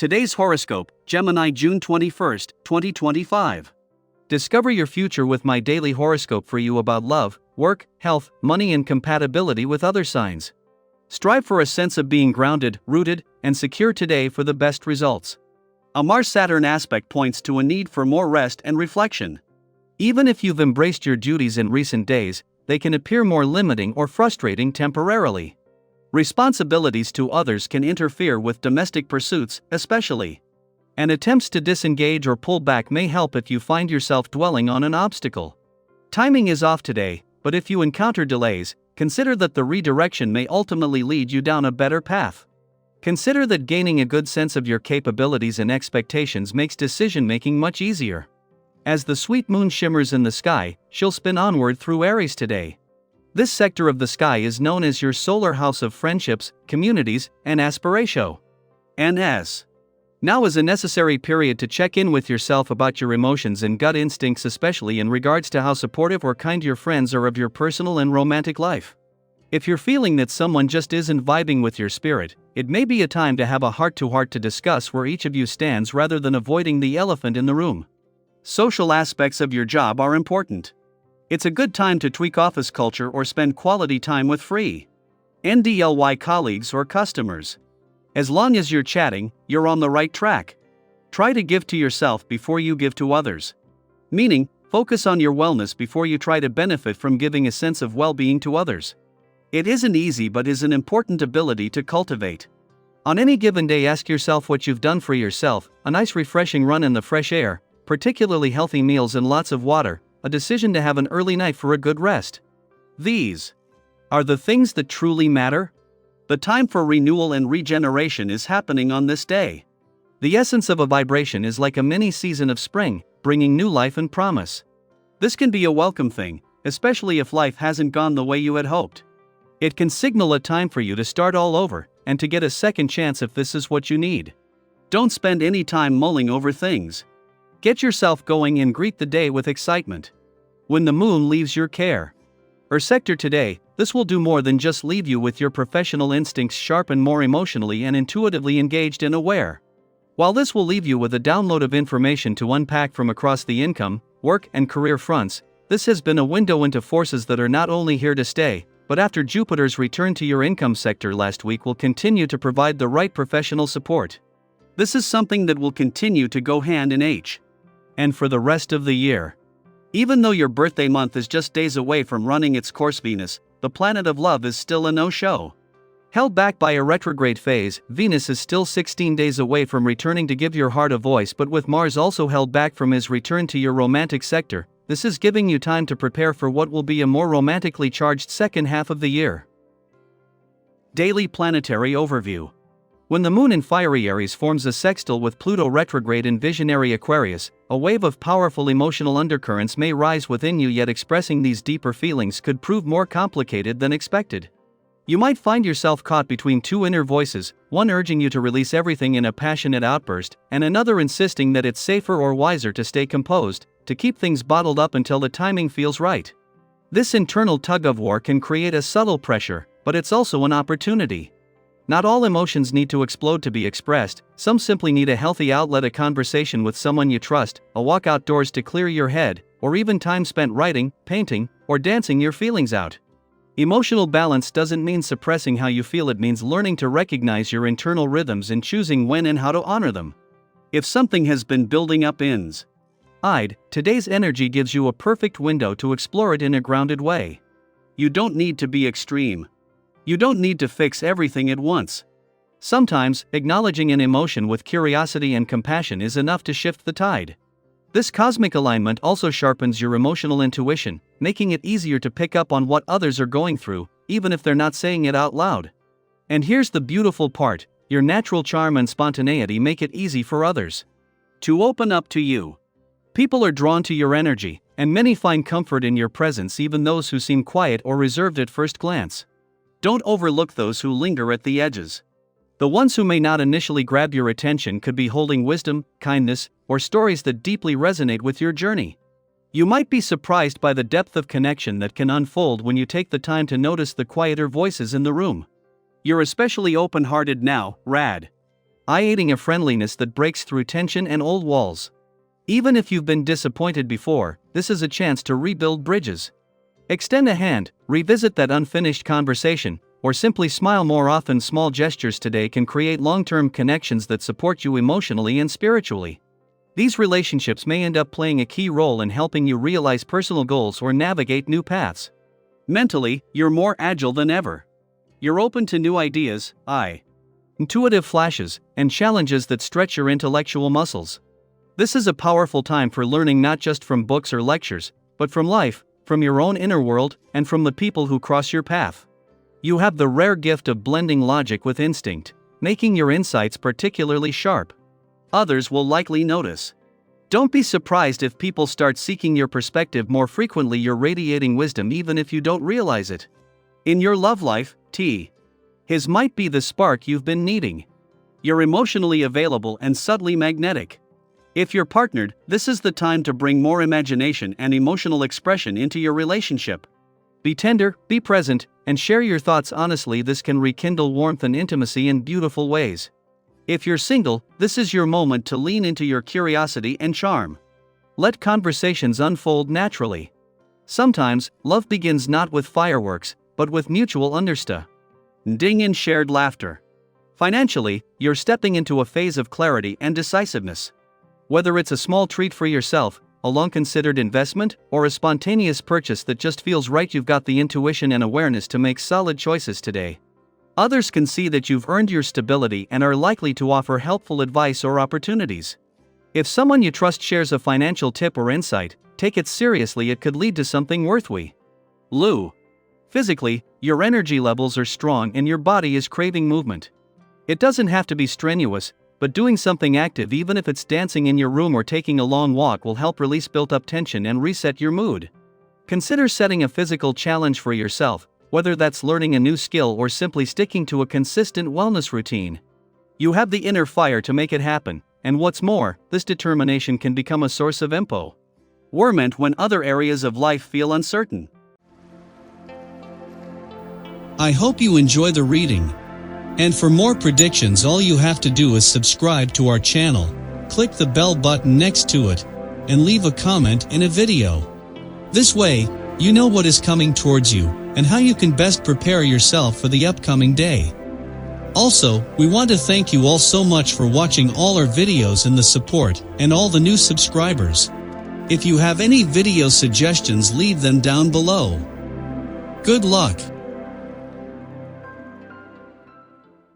Today's horoscope, Gemini June 21st, 2025. Discover your future with my daily horoscope for you about love, work, health, money, and compatibility with other signs. Strive for a sense of being grounded, rooted, and secure today for the best results. A Mars-Saturn aspect points to a need for more rest and reflection. Even if you've embraced your duties in recent days, they can appear more limiting or frustrating temporarily. Responsibilities to others can interfere with domestic pursuits, especially. And attempts to disengage or pull back may help if you find yourself dwelling on an obstacle. Timing is off today, but if you encounter delays, consider that the redirection may ultimately lead you down a better path. Consider that gaining a good sense of your capabilities and expectations makes decision-making much easier. As the sweet moon shimmers in the sky, she'll spin onward through Aries today. This sector of the sky is known as your solar house of friendships, communities, and aspiratio. NS. Now is a necessary period to check in with yourself about your emotions and gut instincts, especially in regards to how supportive or kind your friends are of your personal and romantic life. If you're feeling that someone just isn't vibing with your spirit, it may be a time to have a heart-to-heart to discuss where each of you stands rather than avoiding the elephant in the room. Social aspects of your job are important. It's a good time to tweak office culture or spend quality time with free NDLY colleagues or customers. As long as you're chatting, you're on the right track. Try to give to yourself before you give to others. Meaning, focus on your wellness before you try to benefit from giving a sense of well-being to others. It isn't easy but is an important ability to cultivate. On any given day, ask yourself what you've done for yourself: a nice refreshing run in the fresh air, particularly healthy meals and lots of water, a decision to have an early night for a good rest. These are the things that truly matter. The time for renewal and regeneration is happening on this day. The essence of a vibration is like a mini season of spring, bringing new life and promise. This can be a welcome thing, especially if life hasn't gone the way you had hoped. It can signal a time for you to start all over, and to get a second chance if this is what you need. Don't spend any time mulling over things. Get yourself going and greet the day with excitement. When the moon leaves your care or sector today, this will do more than just leave you with your professional instincts sharp and more emotionally and intuitively engaged and aware. While this will leave you with a download of information to unpack from across the income, work, and career fronts, this has been a window into forces that are not only here to stay, but after Jupiter's return to your income sector last week will continue to provide the right professional support. This is something that will continue to go hand in hand. And for the rest of the year. Even though your birthday month is just days away from running its course, Venus, the planet of love, is still a no-show. Held back by a retrograde phase, Venus is still 16 days away from returning to give your heart a voice, but with Mars also held back from his return to your romantic sector, this is giving you time to prepare for what will be a more romantically charged second half of the year. Daily Planetary Overview. When the moon in fiery Aries forms a sextile with Pluto retrograde in visionary Aquarius, a wave of powerful emotional undercurrents may rise within you, yet expressing these deeper feelings could prove more complicated than expected. You might find yourself caught between two inner voices, one urging you to release everything in a passionate outburst, and another insisting that it's safer or wiser to stay composed, to keep things bottled up until the timing feels right. This internal tug-of-war can create a subtle pressure, but it's also an opportunity. Not all emotions need to explode to be expressed, some simply need a healthy outlet, a conversation with someone you trust, a walk outdoors to clear your head, or even time spent writing, painting, or dancing your feelings out. Emotional balance doesn't mean suppressing how you feel, it means learning to recognize your internal rhythms and choosing when and how to honor them. If something has been building up inside, today's energy gives you a perfect window to explore it in a grounded way. You don't need to be extreme. You don't need to fix everything at once. Sometimes, acknowledging an emotion with curiosity and compassion is enough to shift the tide. This cosmic alignment also sharpens your emotional intuition, making it easier to pick up on what others are going through, even if they're not saying it out loud. And here's the beautiful part: your natural charm and spontaneity make it easy for others to open up to you. People are drawn to your energy, and many find comfort in your presence, even those who seem quiet or reserved at first glance. Don't overlook those who linger at the edges. The ones who may not initially grab your attention could be holding wisdom, kindness, or stories that deeply resonate with your journey. You might be surprised by the depth of connection that can unfold when you take the time to notice the quieter voices in the room. You're especially open-hearted now, Rad. creating a friendliness that breaks through tension and old walls. Even if you've been disappointed before, this is a chance to rebuild bridges. Extend a hand, revisit that unfinished conversation, or simply smile more often. Small gestures today can create long-term connections that support you emotionally and spiritually. These relationships may end up playing a key role in helping you realize personal goals or navigate new paths. Mentally, you're more agile than ever. You're open to new ideas, intuitive flashes, and challenges that stretch your intellectual muscles. This is a powerful time for learning not just from books or lectures, but from life, from your own inner world, and from the people who cross your path. You have the rare gift of blending logic with instinct, making your insights particularly sharp. Others will likely notice. Don't be surprised if people start seeking your perspective more frequently. You're radiating wisdom even if you don't realize it. In your love life, his might be the spark you've been needing. You're emotionally available and subtly magnetic. If you're partnered, this is the time to bring more imagination and emotional expression into your relationship. Be tender, be present, and share your thoughts honestly. This can rekindle warmth and intimacy in beautiful ways. If you're single, this is your moment to lean into your curiosity and charm. Let conversations unfold naturally. Sometimes, love begins not with fireworks, but with mutual understanding and shared laughter. Financially, you're stepping into a phase of clarity and decisiveness. Whether it's a small treat for yourself, a long-considered investment, or a spontaneous purchase that just feels right, you've got the intuition and awareness to make solid choices today. Others can see that you've earned your stability and are likely to offer helpful advice or opportunities. If someone you trust shares a financial tip or insight, take it seriously. It could lead to something worthwhile. Physically, your energy levels are strong and your body is craving movement. It doesn't have to be strenuous, but doing something active, even if it's dancing in your room or taking a long walk, will help release built-up tension and reset your mood. Consider setting a physical challenge for yourself, whether that's learning a new skill or simply sticking to a consistent wellness routine. You have the inner fire to make it happen, and what's more, this determination can become a source of empowerment when other areas of life feel uncertain. I hope you enjoy the reading. And for more predictions, all you have to do is subscribe to our channel, click the bell button next to it, and leave a comment in a video. This way, you know what is coming towards you, and how you can best prepare yourself for the upcoming day. Also, we want to thank you all so much for watching all our videos and the support, and all the new subscribers. If you have any video suggestions, leave them down below. Good luck!